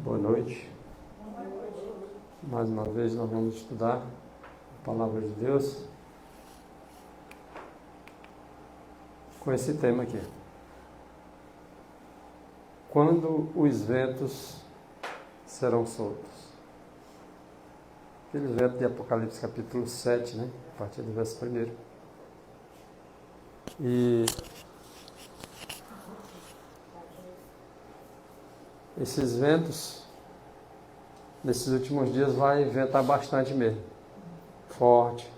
Boa noite. Mais uma vez nós vamos estudar a Palavra de Deus com esse tema aqui. Quando os ventos serão soltos? Aquele vento de Apocalipse capítulo 7, né? A partir do verso 1. E esses ventos, nesses últimos dias, vai ventar bastante mesmo. Forte.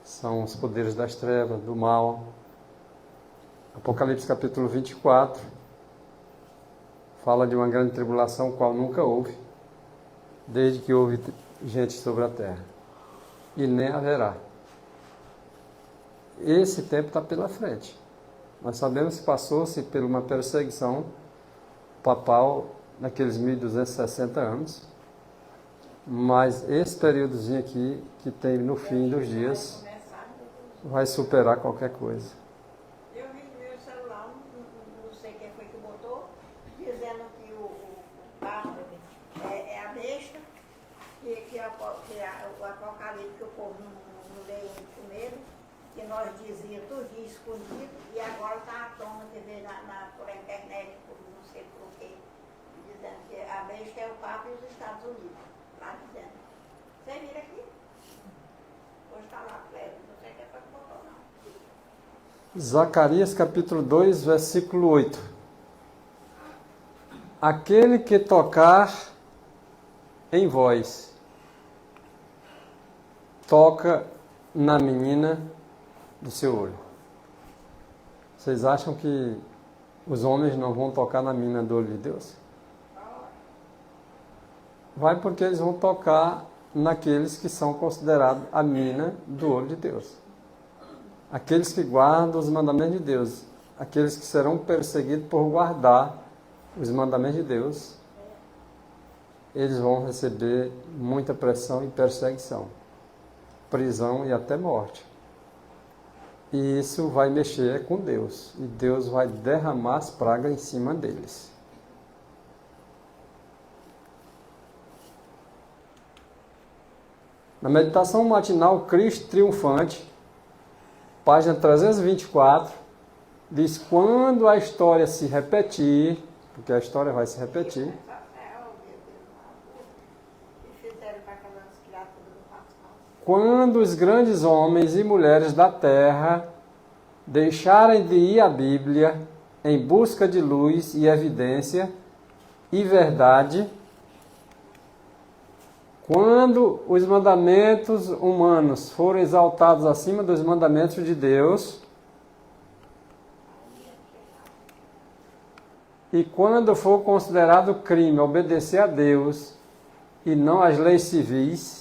São os poderes das trevas, do mal. Apocalipse capítulo 24 fala de uma grande tribulação, qual nunca houve, desde que houve gente sobre a terra. E nem haverá. Esse tempo está pela frente. Nós sabemos que passou-se por uma perseguição papal naqueles 1260 anos, mas esse períodozinho aqui, que tem no fim dos dias, vai superar qualquer coisa. Eu vi no meu celular, não sei quem foi que botou, dizendo que o carro é a besta, que o Apocalipse, que o povo não lê com medo, que nós dizíamos tudo dia escondido, e agora está à tona que vê por internet, por não sei por quê, dizendo que a besta é o Papa e os Estados Unidos, lá dizendo. Você vira aqui? Hoje está lá, Cleber, não sei quem foi que botou, não. Zacarias capítulo 2, versículo 8. Aquele que tocar em vós, toca na menina do seu olho. Vocês acham que os homens não vão tocar na menina do olho de Deus? Vai, porque eles vão tocar naqueles que são considerados a menina do olho de Deus. Aqueles que guardam os mandamentos de Deus, aqueles que serão perseguidos por guardar os mandamentos de Deus, eles vão receber muita pressão e perseguição, prisão e até morte. E isso vai mexer com Deus, e Deus vai derramar as pragas em cima deles. Na meditação matinal, Cristo triunfante, página 324, diz: quando a história se repetir, porque a história vai se repetir, quando os grandes homens e mulheres da terra deixarem de ir à Bíblia em busca de luz e evidência e verdade, quando os mandamentos humanos forem exaltados acima dos mandamentos de Deus, e quando for considerado crime obedecer a Deus e não às leis civis,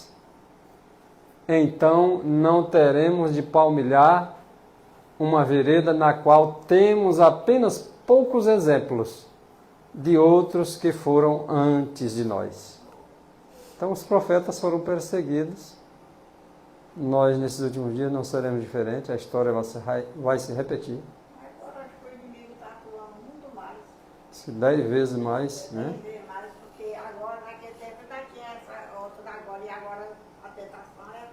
então não teremos de palmilhar uma vereda na qual temos apenas poucos exemplos de outros que foram antes de nós. Então os profetas foram perseguidos. Nós, nesses últimos dias, não seremos diferentes. A história vai se repetir. Agora acho que o inimigo está atuando muito mais. Se 10 vezes mais, né? 10 vezes mais, porque agora, naquele tempo, já tinha essa outra da agora, e agora a tentação é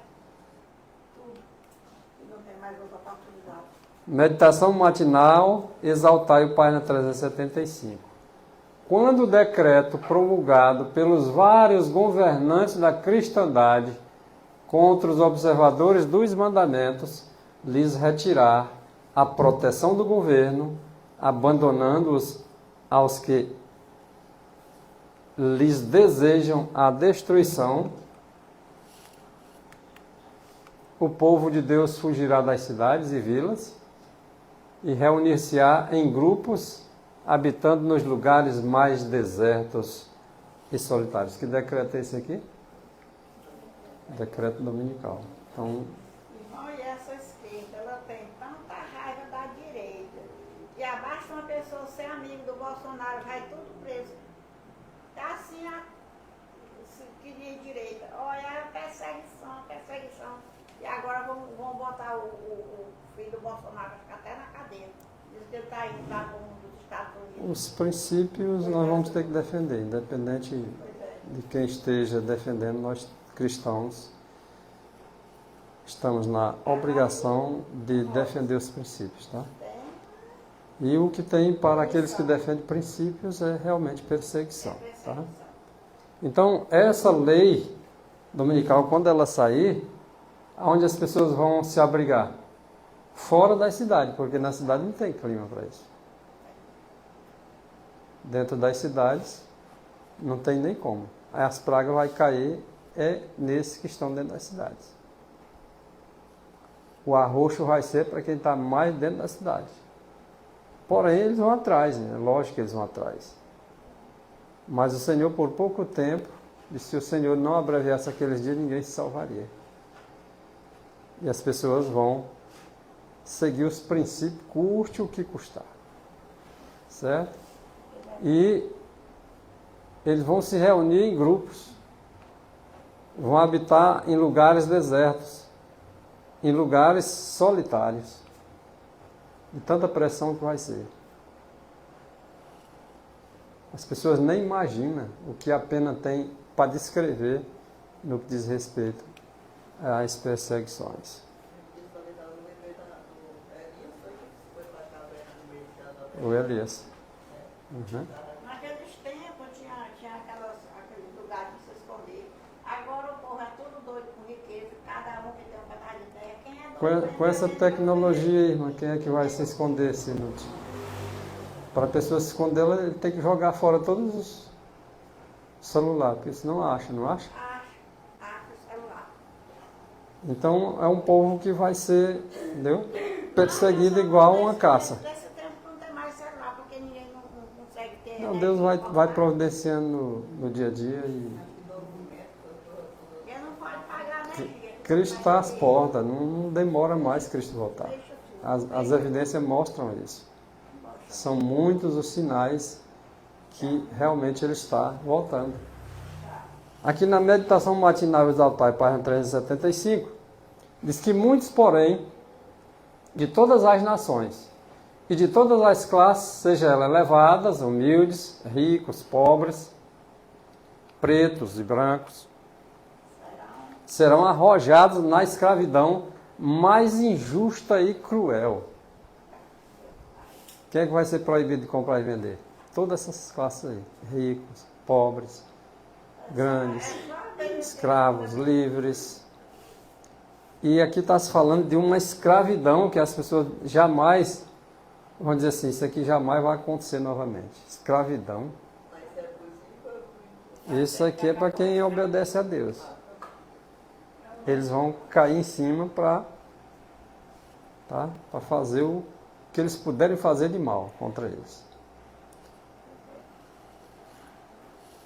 tudo. E não tem mais outra oportunidade. Meditação matinal, exaltai o Pai na 375. Quando o decreto promulgado pelos vários governantes da cristandade contra os observadores dos mandamentos lhes retirar a proteção do governo, abandonando-os aos que lhes desejam a destruição, o povo de Deus fugirá das cidades e vilas e reunir-se-á em grupos, habitando nos lugares mais desertos e solitários. Que decreto é esse aqui? Decreto dominical. Então, Irmão, e essa esquerda, ela tem tanta raiva da direita, que abaixa uma pessoa ser amigo do Bolsonaro, vai tudo preso. Tá assim, que de direita. Olha, é perseguição, perseguição. E agora vão botar o filho do Bolsonaro, vai ficar até na cadeia. Diz que ele está indo lá com um dos Estados Unidos. Os princípios nós vamos ter que defender, independente de quem esteja defendendo, nós cristãos estamos na obrigação de defender os princípios, tá? E o que tem para aqueles que defendem princípios é realmente perseguição, tá? Então, essa lei dominical, quando ela sair, onde as pessoas vão se abrigar? Fora da cidade, porque na cidade não tem clima para isso. Dentro das cidades, não tem nem como. Aí as pragas vão cair nesses que estão dentro das cidades. O arroxo vai ser para quem está mais dentro da cidade. Porém, eles vão atrás, né? Lógico que eles vão atrás. Mas o Senhor, por pouco tempo, disse que se o Senhor não abreviasse aqueles dias, ninguém se salvaria. E as pessoas vão seguir os princípios, custe o que custar. Certo? E eles vão se reunir em grupos. Vão habitar em lugares desertos. Em lugares solitários. De tanta pressão que vai ser. As pessoas nem imaginam o que a pena tem para descrever no que diz respeito às perseguições. O Elias. Uhum. Naqueles tempos tinha aqueles lugares de se esconder. Agora o povo é tudo doido com riqueza, cada um que tem um pedaço de terra. Quem é doido? Com essa tecnologia, irmã, quem é que vai se esconder se inútil? Para a pessoa se esconder, ele tem que jogar fora todos os celulares, porque senão acha, não acha? Acho o celular. Então é um povo que vai ser, entendeu? Perseguido igual uma caça. Nesse tempo não tem mais celular, porque ninguém não consegue ter. Não, Deus vai providenciando no dia a dia e Ele não pode pagar, né? Cristo está às portas, não demora mais Cristo voltar. As evidências mostram isso. São muitos os sinais que realmente Ele está voltando. Aqui na meditação matinal exaltai, página 375, diz que muitos, porém, de todas as nações e de todas as classes, sejam elas elevadas, humildes, ricos, pobres, pretos e brancos, serão arrojados na escravidão mais injusta e cruel. Quem é que vai ser proibido de comprar e vender? Todas essas classes aí. Ricos, pobres, grandes, escravos, livres. E aqui está se falando de uma escravidão que as pessoas jamais, vão dizer assim, isso aqui jamais vai acontecer novamente. Escravidão. Isso aqui é para quem obedece a Deus. Eles vão cair em cima para fazer o que eles puderem fazer de mal contra eles.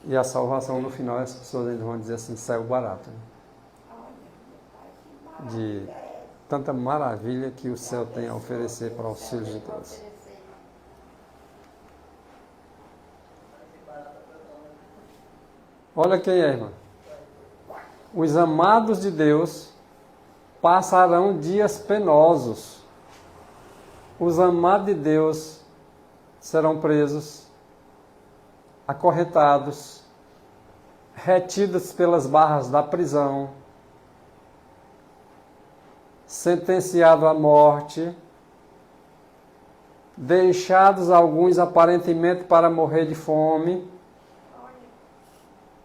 E a salvação no final, as pessoas ainda vão dizer assim, saiu barato. Né? De tanta maravilha que o céu tem a oferecer para os filhos de Deus. Olha quem é, irmã. Os amados de Deus passarão dias penosos. Os amados de Deus serão presos, acorrentados, retidos pelas barras da prisão, sentenciados à morte, deixados alguns aparentemente para morrer de fome,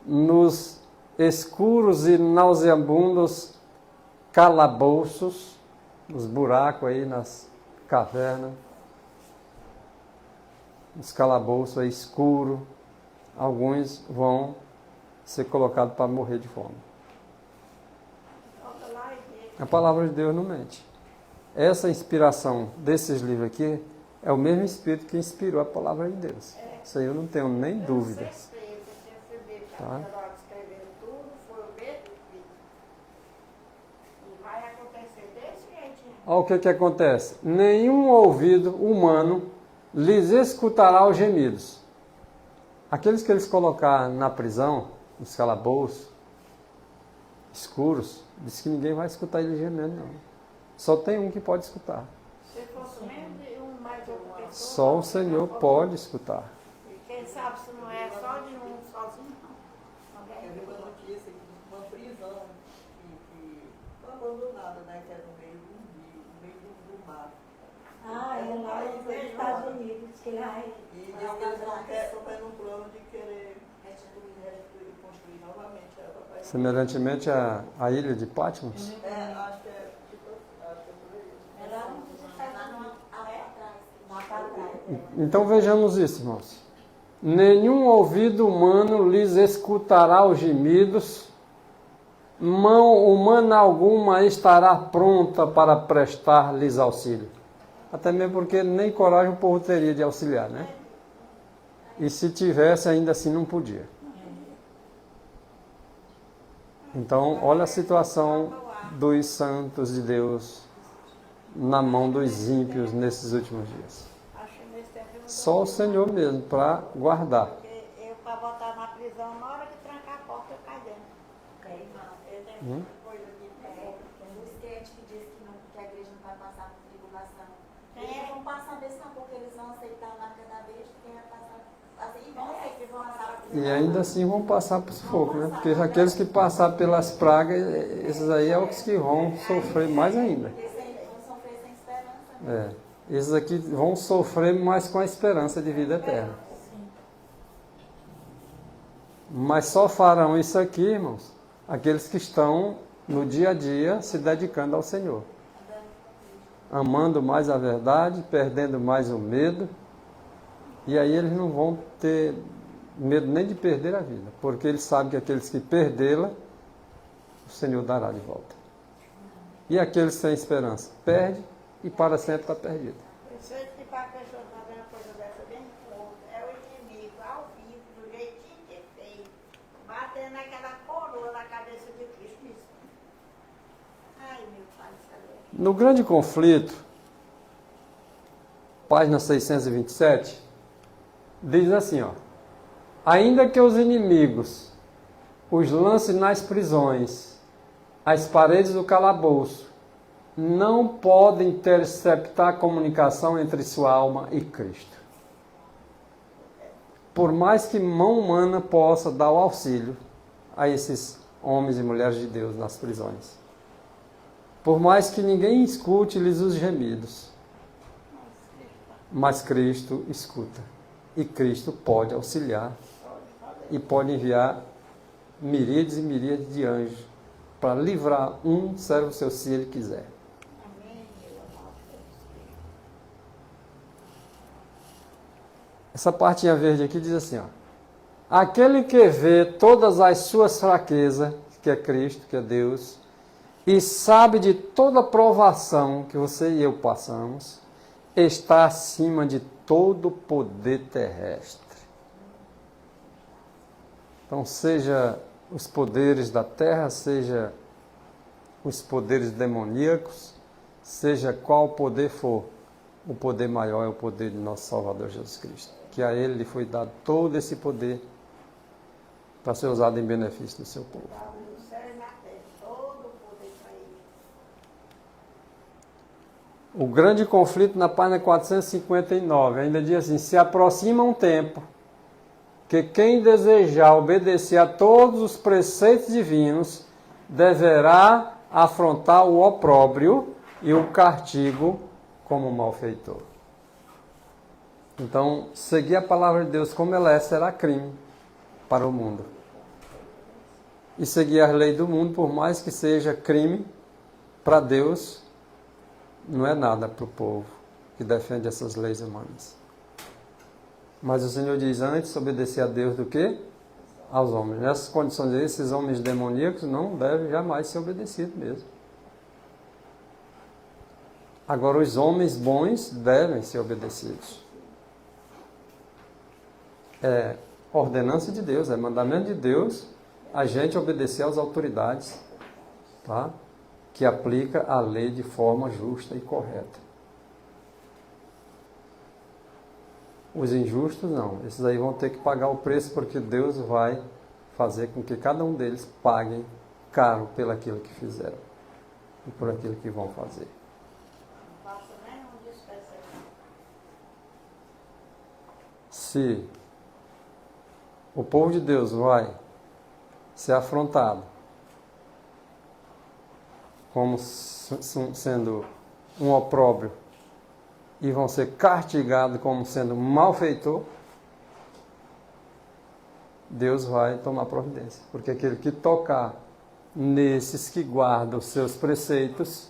nos escuros e nauseabundos calabouços, nos buracos aí, nas cavernas, nos calabouços aí escuros, alguns vão ser colocados para morrer de fome. A palavra de Deus não mente. Essa inspiração desses livros aqui é o mesmo Espírito que inspirou a palavra de Deus. Isso aí eu não tenho nem dúvidas. Tá? Olha o que acontece. Nenhum ouvido humano lhes escutará os gemidos. Aqueles que eles colocaram na prisão, nos calabouços, escuros, diz que ninguém vai escutar ele gemendo, não. Só tem um que pode escutar. Se fosse mesmo um mais outra pessoa. Só o Senhor pode escutar. E quem sabe se não é só de um sozinho, não. Eu vi uma notícia de uma prisão que foi abandonada, né? Que é no meio do rio, no meio do mar. Ah, é lá nos Estados Unidos, que lá é. E diz que eles estão fazendo um plano de querer restituir, construir novamente ela. Semelhantemente à ilha de Patmos. Acho que é tipo, acho que é por aí. É lá nos Estados Unidos. Lá para trás. Então vejamos isso, irmãos. Nenhum ouvido humano lhes escutará os gemidos, mão humana alguma estará pronta para prestar-lhes auxílio. Até mesmo porque nem coragem o povo teria de auxiliar, né? E se tivesse, ainda assim não podia. Então, olha a situação dos santos de Deus na mão dos ímpios nesses últimos dias. Acho que nesse tempo eu não Só o Senhor mesmo para guardar. Porque eu, para botar na prisão, na hora que trancar a porta, eu caio dentro. Eu tenho coisa de Os crentes que dizem que a igreja não vai passar por tribulação. É. Eles vão passar mesmo, não, porque eles vão aceitar a marca da besta, quem vai passar. Assim, vão aceitar, eles vão passar por E ainda assim vão passar por sufoco, né? Porque aqueles que passar pelas pragas, esses aí é os que vão sofrer mais ainda. Eles vão sofrer sem esperança. Né? Esses aqui vão sofrer, mas com a esperança de vida eterna. Mas só farão isso aqui, irmãos, aqueles que estão no dia a dia se dedicando ao Senhor. Amando mais a verdade, perdendo mais o medo. E aí eles não vão ter medo nem de perder a vida, porque eles sabem que aqueles que perdê-la, o Senhor dará de volta. E aqueles sem esperança, perde e para sempre está perdido. Eu sei que para a pessoa fazer uma coisa dessa bem forte, é o inimigo, ao vivo, do jeitinho que fez, batendo aquela coroa na cabeça de Cristo. Isso. Ai, meu pai, sabe? No grande conflito, página 627, diz assim, ó: ainda que os inimigos os lance nas prisões, às paredes do calabouço, não podem interceptar a comunicação entre sua alma e Cristo. Por mais que mão humana possa dar o auxílio a esses homens e mulheres de Deus nas prisões. Por mais que ninguém escute-lhes os gemidos, mas Cristo escuta. E Cristo pode auxiliar e pode enviar miríades e miríades de anjos para livrar um servo seu se ele quiser. Essa partinha verde aqui diz assim, ó: aquele que vê todas as suas fraquezas, que é Cristo, que é Deus, e sabe de toda provação que você e eu passamos, está acima de todo poder terrestre. Então, seja os poderes da terra, seja os poderes demoníacos, seja qual poder for, o poder maior é o poder de nosso Salvador Jesus Cristo. Que a Ele lhe foi dado todo esse poder para ser usado em benefício do seu povo. No céu e na terra, todo o poder para ele. O grande conflito na página 459 ainda diz assim: se aproxima um tempo que quem desejar obedecer a todos os preceitos divinos deverá afrontar o opróbrio e o castigo como malfeitor. Então, seguir a palavra de Deus como ela é será crime para o mundo. E seguir as leis do mundo, por mais que seja crime para Deus, não é nada para o povo que defende essas leis humanas. Mas o Senhor diz: antes obedecer a Deus do que aos homens. Nessas condições, esses homens demoníacos não devem jamais ser obedecidos mesmo. Agora, os homens bons devem ser obedecidos. É ordenança de Deus, é mandamento de Deus a gente obedecer às autoridades, tá? Que aplica a lei de forma justa e correta. Os injustos não, esses aí vão ter que pagar o preço, porque Deus vai fazer com que cada um deles pague caro pelo aquilo que fizeram e por aquilo que vão fazer. Não passa nem um despercebido. se o povo de Deus vai ser afrontado como sendo um opróbrio e vão ser castigados como sendo um malfeitor, Deus vai tomar providência. Porque aquele que tocar nesses que guardam os seus preceitos,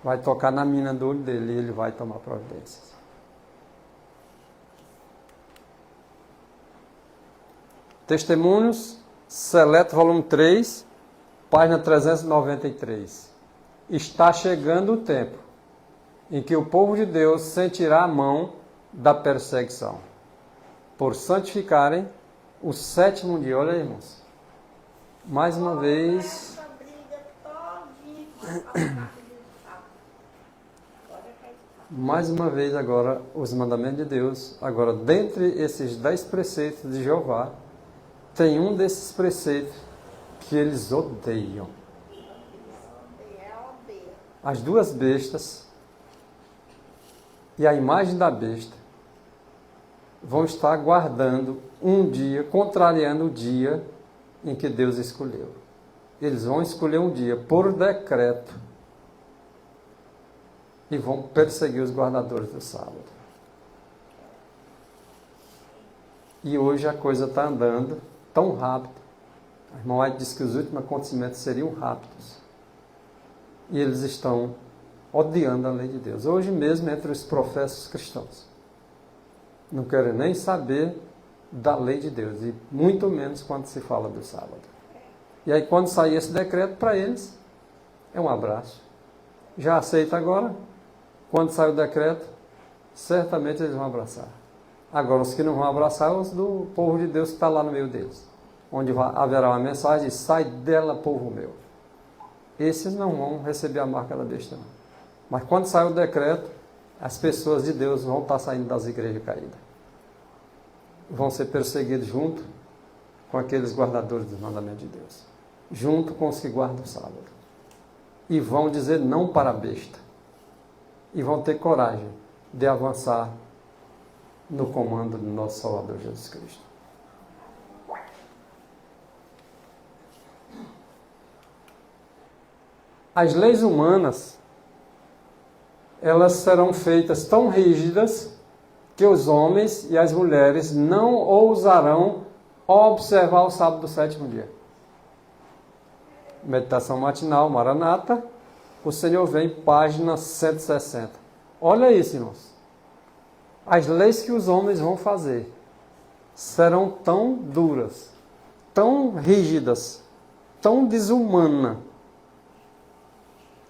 vai tocar na mina do olho dele e ele vai tomar providências. Testemunhos, Seleto, volume 3, página 393. Está chegando o tempo em que o povo de Deus sentirá a mão da perseguição, por santificarem o 7º dia. Olha aí, irmãos. Mais uma vez, Essa briga todinha com a parte de sábado. Agora é que mais uma vez agora, os mandamentos de Deus. Agora, dentre esses 10 preceitos de Jeová, tem um desses preceitos que eles odeiam. odeia. As duas bestas e a imagem da besta vão estar guardando um dia, contrariando o dia em que Deus escolheu. Eles vão escolher um dia por decreto e vão perseguir os guardadores do sábado. E hoje a coisa está andando tão rápido. A irmã White disse que os últimos acontecimentos seriam rápidos. E eles estão odiando a lei de Deus. Hoje mesmo, entre os professos cristãos, não querem nem saber da lei de Deus, e muito menos quando se fala do sábado. E aí, quando sair esse decreto, para eles, é um abraço. Já aceita agora? Quando sai o decreto, certamente eles vão abraçar. Agora, os que não vão abraçar, os do povo de Deus que está lá no meio deles, onde haverá uma mensagem: sai dela, povo meu. Esses não vão receber a marca da besta, não. Mas quando sai o decreto, as pessoas de Deus vão estar saindo das igrejas caídas. Vão ser perseguidos junto com aqueles guardadores dos mandamentos de Deus, junto com os que guardam o sábado. E vão dizer não para a besta. E vão ter coragem de avançar no comando do nosso Salvador Jesus Cristo. As leis humanas, elas serão feitas tão rígidas que os homens e as mulheres não ousarão observar o sábado do 7º dia. Meditação matinal, Maranata, o Senhor vem, página 160. Olha isso, irmãos. As leis que os homens vão fazer serão tão duras, tão rígidas, tão desumanas,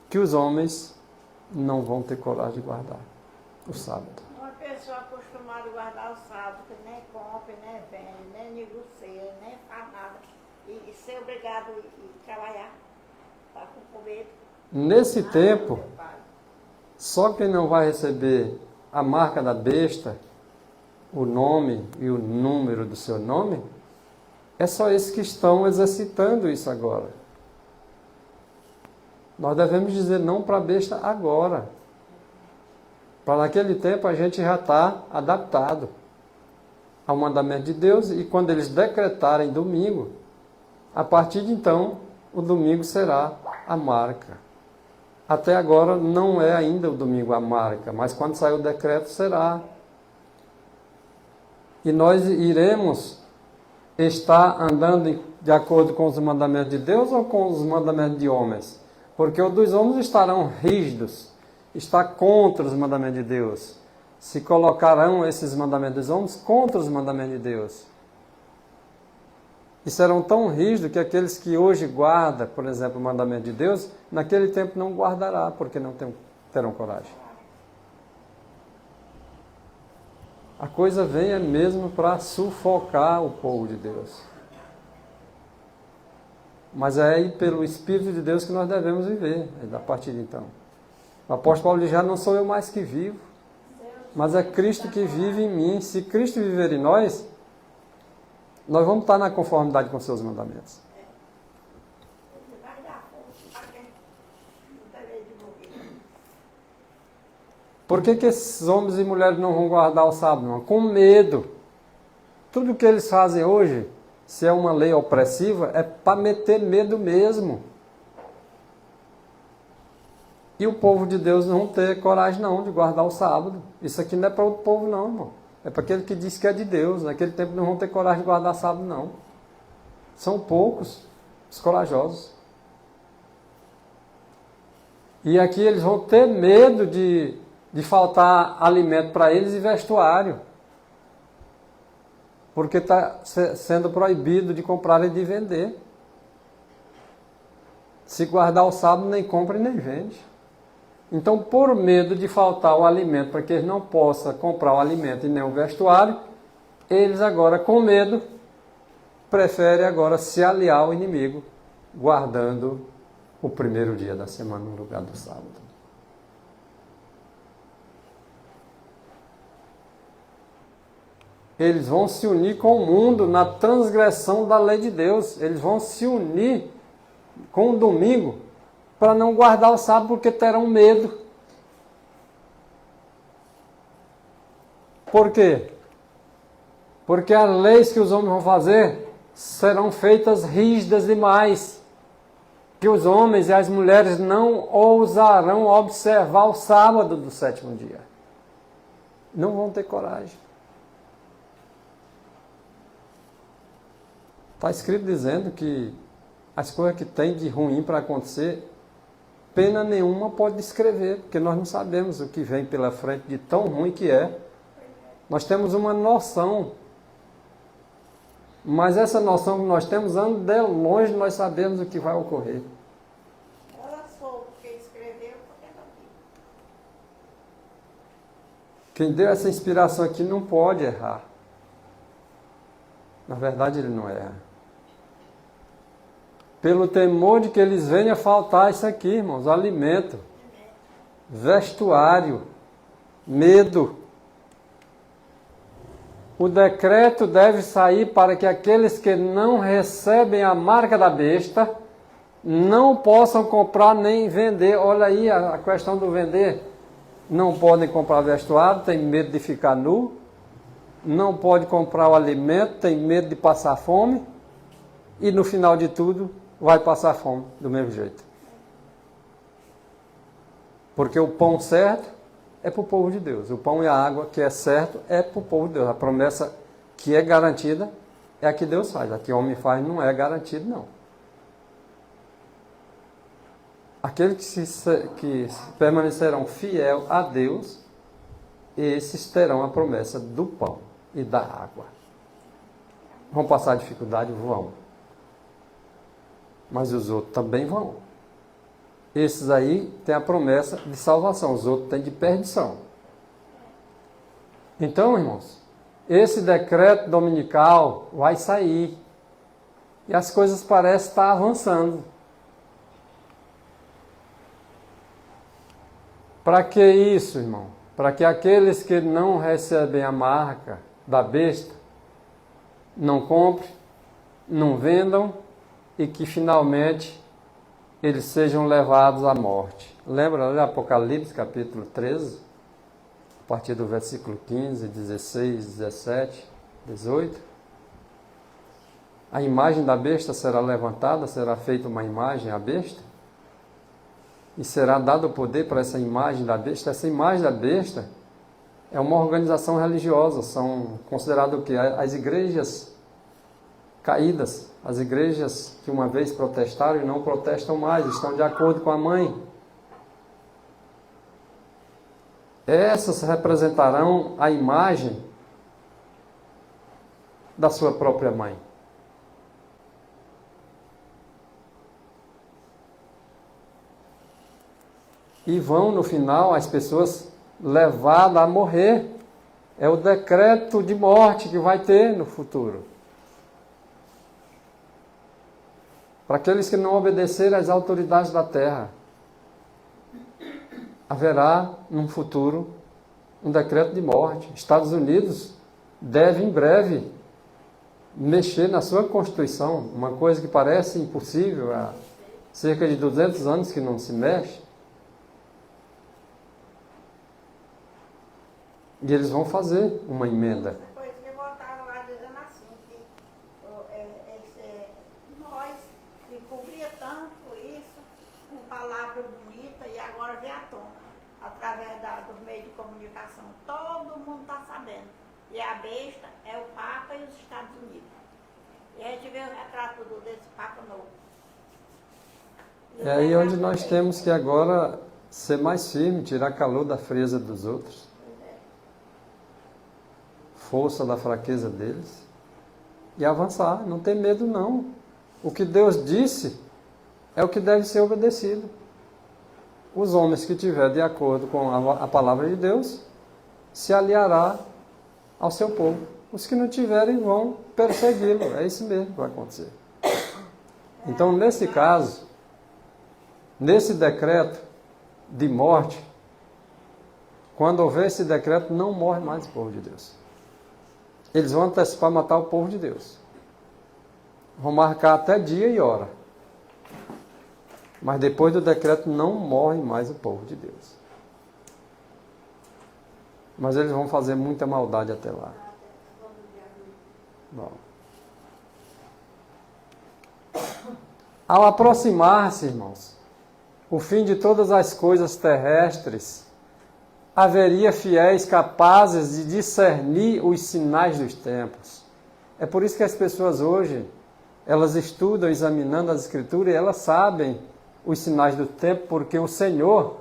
que os homens não vão ter coragem de guardar o sábado. Uma pessoa acostumada a guardar o sábado, que nem compra, nem vende, nem negocia, nem faz nada, e ser obrigado a trabalhar para comer. Nesse tempo, só quem não vai receber a marca da besta, o nome e o número do seu nome, é só esses que estão exercitando isso agora. Nós devemos dizer não para a besta agora. Para naquele tempo a gente já está adaptado ao mandamento de Deus, e quando eles decretarem domingo, a partir de então, o domingo será a marca. Até agora não é ainda o domingo a marca, mas quando sair o decreto será. E nós iremos estar andando de acordo com os mandamentos de Deus ou com os mandamentos de homens? Porque os dos homens estarão rígidos, está contra os mandamentos de Deus. Se colocarão esses mandamentos dos homens contra os mandamentos de Deus. E serão tão rígidos que aqueles que hoje guardam, por exemplo, o mandamento de Deus, naquele tempo não guardará, porque não terão coragem. A coisa vem mesmo para sufocar o povo de Deus. Mas é aí pelo Espírito de Deus que nós devemos viver, a partir de então. O apóstolo Paulo diz: já não sou eu mais que vivo, mas é Cristo que vive em mim. Se Cristo viver em nós, nós vamos estar na conformidade com seus mandamentos. Por que esses homens e mulheres não vão guardar o sábado? Não? Com medo. Tudo que eles fazem hoje, se é uma lei opressiva, é para meter medo mesmo. E o povo de Deus não tem coragem não de guardar o sábado. Isso aqui não é para outro povo não, irmão. É para aquele que diz que é de Deus. Naquele tempo não vão ter coragem de guardar sábado não. São poucos os corajosos. E aqui eles vão ter medo de faltar alimento para eles e vestuário. Porque está sendo proibido de comprar e de vender. Se guardar o sábado, nem compra e nem vende. Então, por medo de faltar o alimento, para que eles não possam comprar o alimento e nem o vestuário, eles agora, com medo, preferem agora se aliar ao inimigo, guardando o primeiro dia da semana no lugar do sábado. Eles vão se unir com o mundo na transgressão da lei de Deus. Eles vão se unir com o domingo para não guardar o sábado porque terão medo. Por quê? Porque as leis que os homens vão fazer serão feitas rígidas demais. Que os homens e as mulheres não ousarão observar o sábado do sétimo dia. Não vão ter coragem. Está escrito dizendo que as coisas que tem de ruim para acontecer, pena nenhuma pode descrever, porque nós não sabemos o que vem pela frente de tão ruim que é. Nós temos uma noção, mas essa noção que nós temos, anda de longe, nós sabemos o que vai ocorrer. Ela soube porque escreveu, porque não viu. Quem deu essa inspiração aqui não pode errar. Na verdade, ele não erra. Pelo temor de que eles venham a faltar isso aqui, irmãos, alimento, vestuário, medo. O decreto deve sair para que aqueles que não recebem a marca da besta não possam comprar nem vender. Olha aí a questão do vender. Não podem comprar vestuário, tem medo de ficar nu. Não pode comprar o alimento, tem medo de passar fome. E no final de tudo, vai passar fome do mesmo jeito. Porque o pão certo é para o povo de Deus. O pão e a água que é certo é para o povo de Deus. A promessa que é garantida é a que Deus faz. A que o homem faz não é garantida, não. Aqueles que permanecerão fiel a Deus, esses terão a promessa do pão e da água. Vão passar dificuldade? Vão. Mas os outros também vão. Esses aí têm a promessa de salvação, os outros têm de perdição. Então, irmãos, esse decreto dominical vai sair. E as coisas parecem estar avançando. Para que isso, irmão? Para que aqueles que não recebem a marca da besta não comprem, não vendam e que finalmente eles sejam levados à morte. Lembra de Apocalipse capítulo 13? A partir do versículo 15, 16, 17, 18. A imagem da besta será levantada, será feita uma imagem à besta. E será dado o poder para essa imagem da besta. Essa imagem da besta é uma organização religiosa. São consideradas o quê? As igrejas caídas. As igrejas que uma vez protestaram e não protestam mais. Estão de acordo com a mãe. Essas representarão a imagem da sua própria mãe. E vão, no final, as pessoas levadas a morrer. É o decreto de morte que vai ter no futuro. Para aqueles que não obedecerem às autoridades da terra, haverá, num futuro, um decreto de morte. Estados Unidos deve, em breve, mexer na sua Constituição, uma coisa que parece impossível, há cerca de 200 anos que não se mexe. E eles vão fazer uma emenda. Depois que voltaram lá dizendo assim, que nós que cobria tanto isso, com palavra bonita, e agora vem à tona, através dos meios de comunicação. Todo mundo está sabendo. E a besta é o Papa e os Estados Unidos. E a gente vê o retrato desse Papa novo. É aí onde nós temos que agora ser mais firme, tirar calor da frieza dos outros, força da fraqueza deles e avançar. Não tem medo não. O que Deus disse é o que deve ser obedecido. Os homens que estiverem de acordo com a palavra de Deus se aliará ao seu povo. Os que não tiverem vão persegui-lo. É isso mesmo que vai acontecer. Então, nesse caso, nesse decreto de morte, quando houver esse decreto, não morre mais o povo de Deus. Eles vão antecipar matar o povo de Deus. Vão marcar até dia e hora. Mas depois do decreto não morre mais o povo de Deus. Mas eles vão fazer muita maldade até lá. Bom. Ao aproximar-se, irmãos, o fim de todas as coisas terrestres, haveria fiéis capazes de discernir os sinais dos tempos. É por isso que as pessoas hoje, elas estudam examinando as Escrituras e elas sabem os sinais do tempo, porque o Senhor,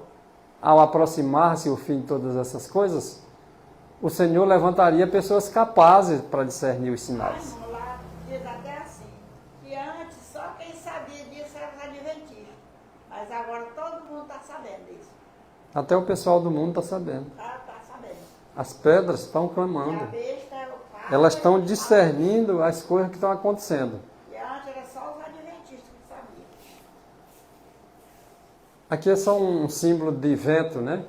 ao aproximar-se o fim de todas essas coisas, o Senhor levantaria pessoas capazes para discernir os sinais. Vamos lá, diz até assim, que antes só quem sabia disso era os adventistas, mas agora todo mundo está sabendo disso. Até o pessoal do mundo está sabendo. Tá sabendo. As pedras estão E a clamando. besta é o Papa, Elas estão e o discernindo as coisas que estão acontecendo. E antes era só os adventistas que sabiam. Aqui é só um símbolo de vento, né?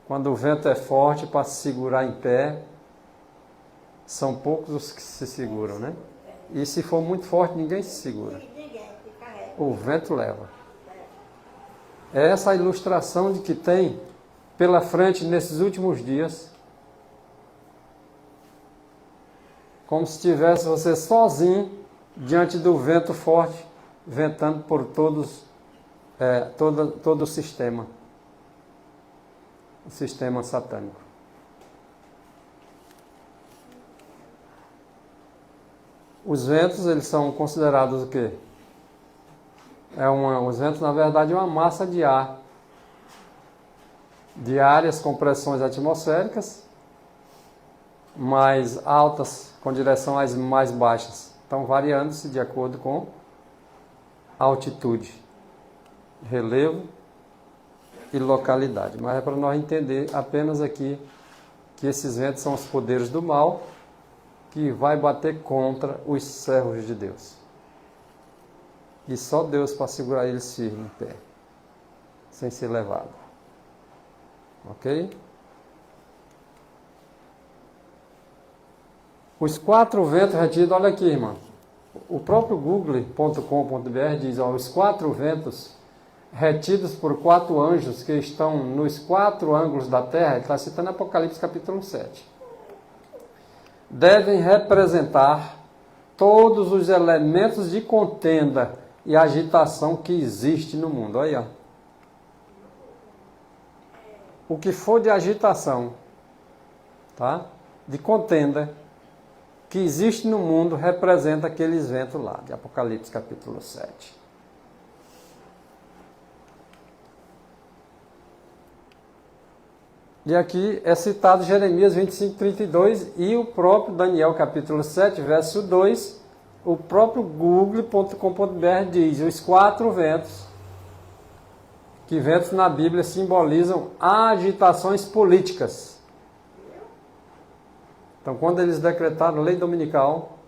Quando o vento é forte para se segurar em pé, são poucos os que se seguram, né? E se for muito forte, ninguém se segura. Ninguém que carrega. O vento leva. É essa a ilustração de que tem pela frente nesses últimos dias, como se tivesse você sozinho diante do vento forte, ventando por todo o sistema satânico. Os ventos, eles são considerados o quê? Os ventos, na verdade, é uma massa de ar, de áreas com pressões atmosféricas mais altas com direção às mais baixas. Então, variando-se de acordo com a altitude, relevo e localidade. Mas é para nós entender apenas aqui que esses ventos são os poderes do mal que vai bater contra os servos de Deus. E só Deus para segurar eles firmes em pé, sem ser levado. Ok? Os 4 ventos retidos, olha aqui, irmão. O próprio google.com.br diz, os 4 ventos retidos por 4 anjos que estão nos 4 ângulos da terra, ele está citando Apocalipse capítulo 7, devem representar todos os elementos de contenda e agitação que existe no mundo. Olha aí, ó. O que for de agitação, tá? De contenda que existe no mundo representa aqueles ventos lá, de Apocalipse capítulo 7. E aqui é citado Jeremias 25:32 e o próprio Daniel capítulo 7, verso 2, o próprio google.com.br diz, os 4 ventos, que ventos na Bíblia simbolizam agitações políticas. Então, quando eles decretaram lei dominical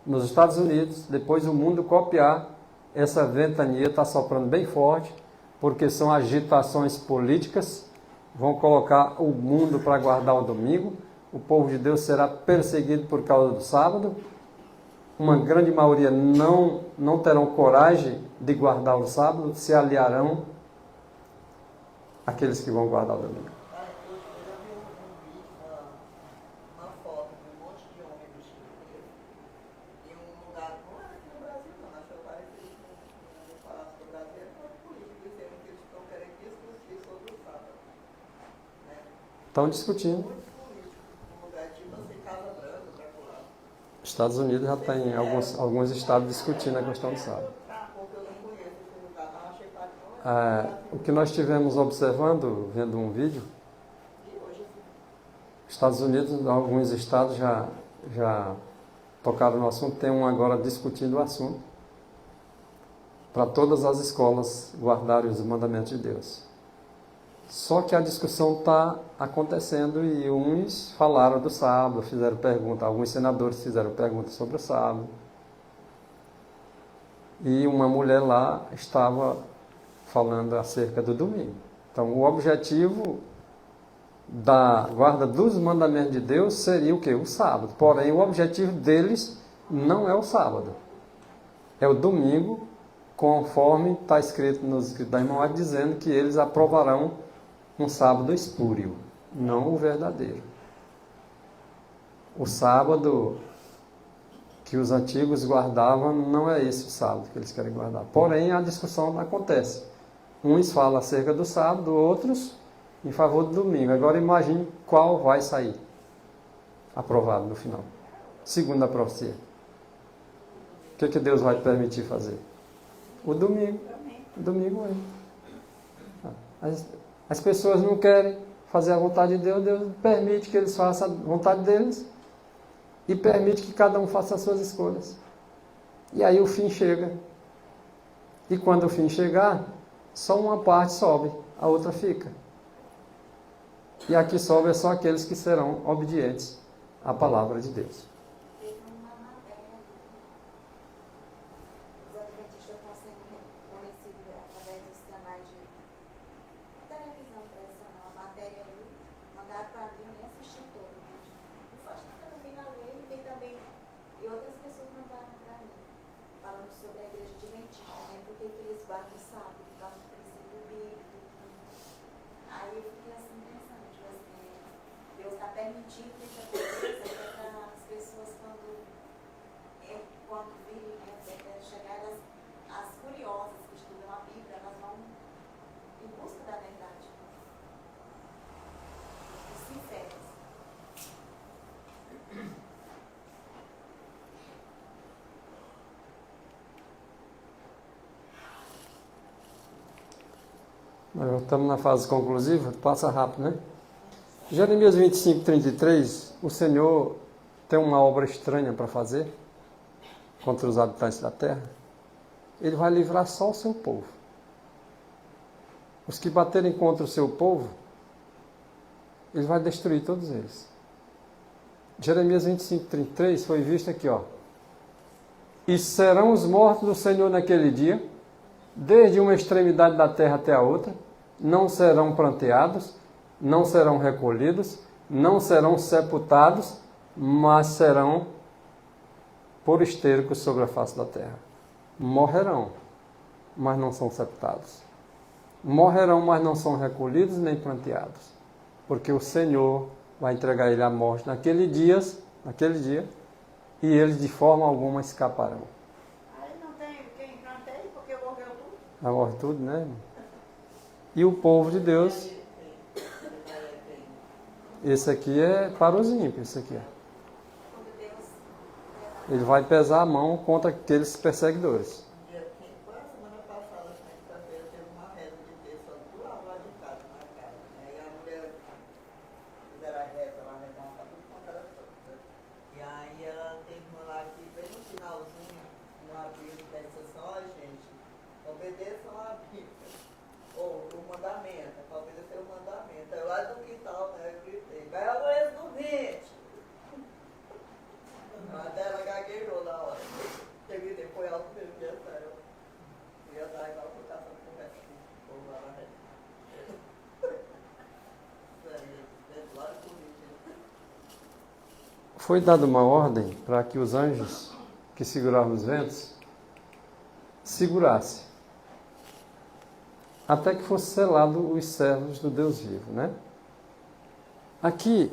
nos Estados Unidos, depois o mundo copiar, essa ventania está soprando bem forte, porque são agitações políticas, vão colocar o mundo para guardar o domingo, o povo de Deus será perseguido por causa do sábado, uma grande maioria não terão coragem de guardar o sábado, se aliarão àqueles que vão guardar o domingo. Eu já vi um vídeo, Estão discutindo. Muito político. Um lugar tipo assim, Casa Branca, para pular. Estados Unidos já tem alguns estados discutindo a questão do sábado. Porque eu não conheço esse lugar, não achei bacana. O que nós tivemos observando, vendo um vídeo, E hoje, assim, Estados Unidos, alguns estados já tocaram no assunto, tem um agora discutindo o assunto, para todas as escolas guardarem os mandamentos de Deus. Só que a discussão está acontecendo e uns falaram do sábado, fizeram pergunta, alguns senadores fizeram perguntas sobre o sábado. E uma mulher lá estava falando acerca do domingo. Então, o objetivo da guarda dos mandamentos de Deus seria o quê? O sábado. Porém, o objetivo deles não é o sábado. É o domingo, conforme está escrito nos escritos da irmã White, dizendo que eles aprovarão um sábado espúrio, não o verdadeiro. O sábado que os antigos guardavam não é esse o sábado que eles querem guardar. Porém, a discussão acontece. Uns falam acerca do sábado, outros em favor do domingo. Agora imagine qual vai sair aprovado no final. Segundo a profecia. O que Deus vai permitir fazer? O domingo. O domingo é. As pessoas não querem fazer a vontade de Deus, Deus permite que eles façam a vontade deles e permite que cada um faça as suas escolhas. E aí o fim chega. E quando o fim chegar, só uma parte sobe, a outra fica. E aqui sobe só aqueles que serão obedientes à palavra de Deus. Teve uma matéria, os adventistas estão sendo reconhecidos através dos canais de televisão tradicional. A matéria aí, mandaram para mim, eu nem assisti todo. O pastor também na lei e tem também, e outras pessoas mandaram para mim, falando sobre a igreja adventista, né? Porque eles guardam o sábado, por causa do princípio bíblico. Aí eu fiquei assim pensando, tipo assim, Deus está permitindo que isso aconteça para as pessoas quando virem, né, chegar as curiosas que estudam a Bíblia, elas vão em busca da verdade. Os sinceros. Nós estamos na fase conclusiva, passa rápido, né? Jeremias 25, 33, o Senhor tem uma obra estranha para fazer contra os habitantes da terra. Ele vai livrar só o seu povo. Os que baterem contra o seu povo, ele vai destruir todos eles. Jeremias 25, 33 foi visto aqui, ó. E serão os mortos do Senhor naquele dia, desde uma extremidade da terra até a outra, não serão pranteados, não serão recolhidos, não serão sepultados, mas serão por esterco sobre a face da terra. Morrerão, mas não são sepultados. Morrerão, mas não são recolhidos nem pranteados, porque o Senhor vai entregar ele à morte naquele dia, e eles de forma alguma escaparão. Aí não tem quem planteie porque morreu tudo. Vai morrer tudo, né? E o povo de Deus, esse aqui é para os ímpios, esse aqui. Quando Deus Ele vai pesar a mão contra aqueles perseguidores. Foi a semana passada, sexta-feira, teve uma reza de terça do lado de casa, na casa. Aí a mulher fizeram a reza, ela rezava tudo com a cara toda. E aí ela teve uma lá aqui, bem no finalzinho, uma Bíblia, que disse assim, ó gente, obedeçam a Bíblia. Ou o mandamento, para obedecer o mandamento. Aí lá do quintal, né, eu gritei, vai ao êxodo do 20. Até ela gaguejou na hora. Eu gritei, foi alto mesmo, que é sério. Eu ia dar igual por causa da conversa com o povo lá na rede. Sério, lá do 20. Foi dada uma ordem para que os anjos que seguravam os ventos segurassem, até que fosse selado os servos do Deus vivo, né? Aqui,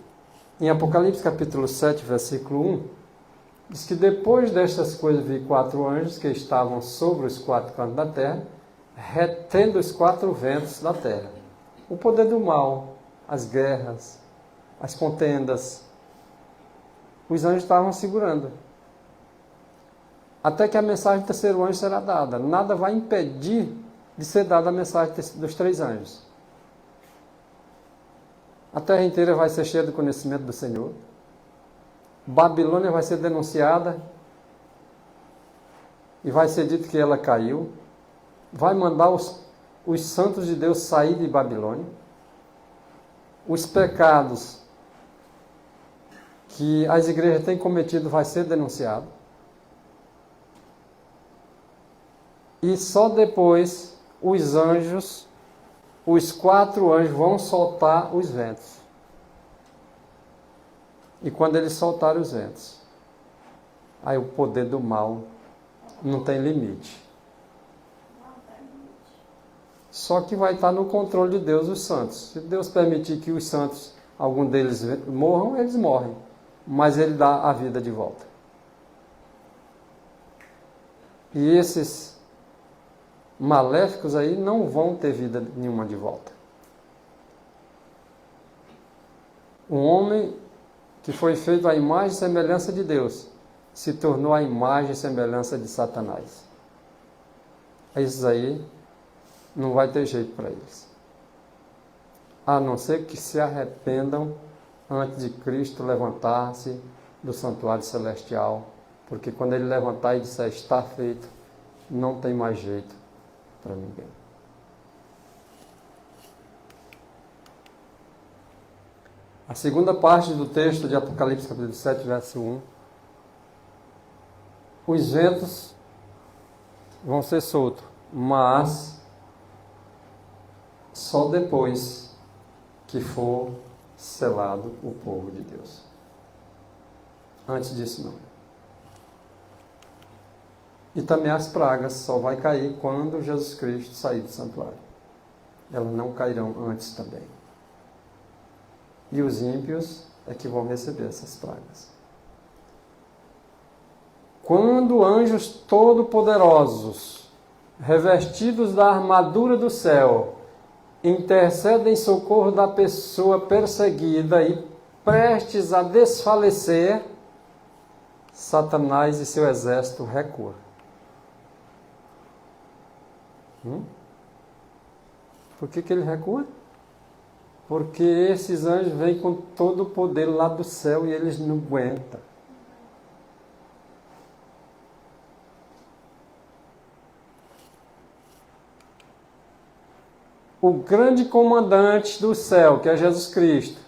em Apocalipse capítulo 7, versículo 1, diz que depois destas coisas vi 4 anjos que estavam sobre os 4 cantos da terra, retendo os 4 ventos da terra. O poder do mal, as guerras, as contendas. Os anjos estavam segurando. Até que a mensagem do terceiro anjo será dada. Nada vai impedir de ser dada a mensagem dos 3 anjos. A terra inteira vai ser cheia do conhecimento do Senhor. Babilônia vai ser denunciada. E vai ser dito que ela caiu. Vai mandar os santos de Deus sair de Babilônia. Os pecados que as igrejas têm cometido vai ser denunciado. E só depois os anjos, os 4 anjos vão soltar os ventos. E quando eles soltarem os ventos, aí o poder do mal não tem limite. Só que vai estar no controle de Deus os santos. Se Deus permitir que os santos, algum deles morram, eles morrem. Mas Ele dá a vida de volta. E esses maléficos aí não vão ter vida nenhuma de volta. O homem que foi feito à imagem e semelhança de Deus se tornou a imagem e semelhança de Satanás. Esses aí não vai ter jeito para eles. A não ser que se arrependam antes de Cristo levantar-se do santuário celestial. Porque quando Ele levantar e disser está feito, não tem mais jeito para ninguém. A segunda parte do texto de Apocalipse, capítulo 7, verso 1. Os ventos vão ser soltos, mas só depois que for selado o povo de Deus. Antes disso, não. E também as pragas só vai cair quando Jesus Cristo sair do santuário. Elas não cairão antes também. E os ímpios é que vão receber essas pragas. Quando anjos todo-poderosos, revestidos da armadura do céu, intercedem em socorro da pessoa perseguida e prestes a desfalecer, Satanás e seu exército recuam. Por que ele recua? Porque esses anjos vêm com todo o poder lá do céu e eles não aguentam. O grande comandante do céu, que é Jesus Cristo,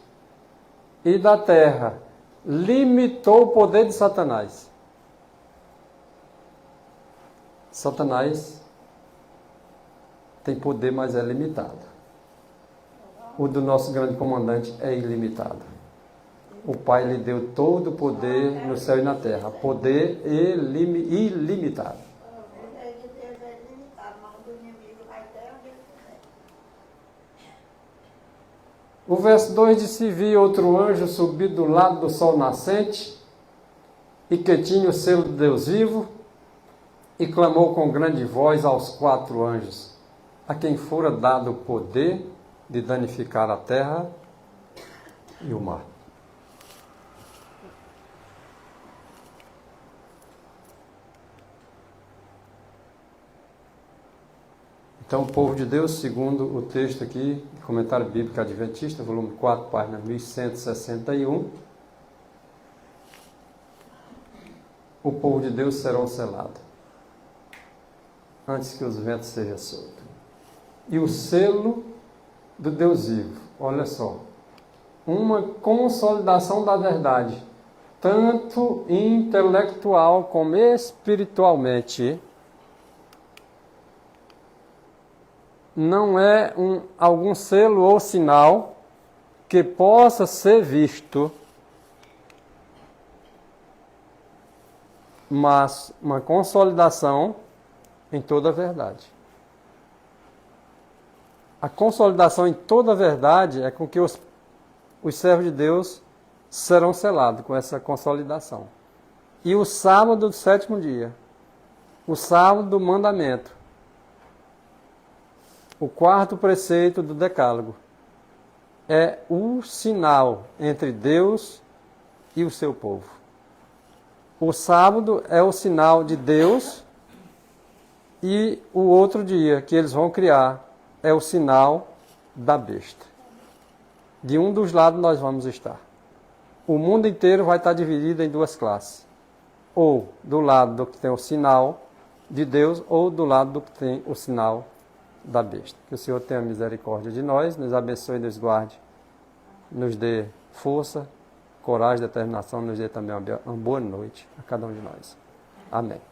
e da terra, limitou o poder de Satanás. Satanás tem poder, mas é limitado. O do nosso grande comandante é ilimitado. O Pai lhe deu todo o poder no céu e na terra. Poder ilimitado. O poder de Deus é ilimitado, mas o do inimigo vai até onde ele quiser. O verso 2 diz: se vi outro anjo subir do lado do sol nascente, e que tinha o selo de Deus vivo, e clamou com grande voz aos 4 anjos, a quem fora dado o poder de danificar a terra e o mar. Então, o povo de Deus, segundo o texto aqui, Comentário Bíblico Adventista, volume 4, página 1161, o povo de Deus será selado, antes que os ventos sejam soltos. E o selo do Deus vivo, olha só, uma consolidação da verdade, tanto intelectual como espiritualmente. Não é algum selo ou sinal que possa ser visto, mas uma consolidação em toda a verdade. A consolidação em toda a verdade é com que os servos de Deus serão selados com essa consolidação. E o sábado do 7º dia, o sábado do mandamento, o 4º preceito do Decálogo, é o sinal entre Deus e o seu povo. O sábado é o sinal de Deus e o outro dia que eles vão criar é o sinal da besta. De um dos lados nós vamos estar. O mundo inteiro vai estar dividido em duas classes. Ou do lado do que tem o sinal de Deus, ou do lado do que tem o sinal da besta. Que o Senhor tenha misericórdia de nós, nos abençoe, nos guarde, nos dê força, coragem, determinação, nos dê também uma boa noite a cada um de nós. Amém.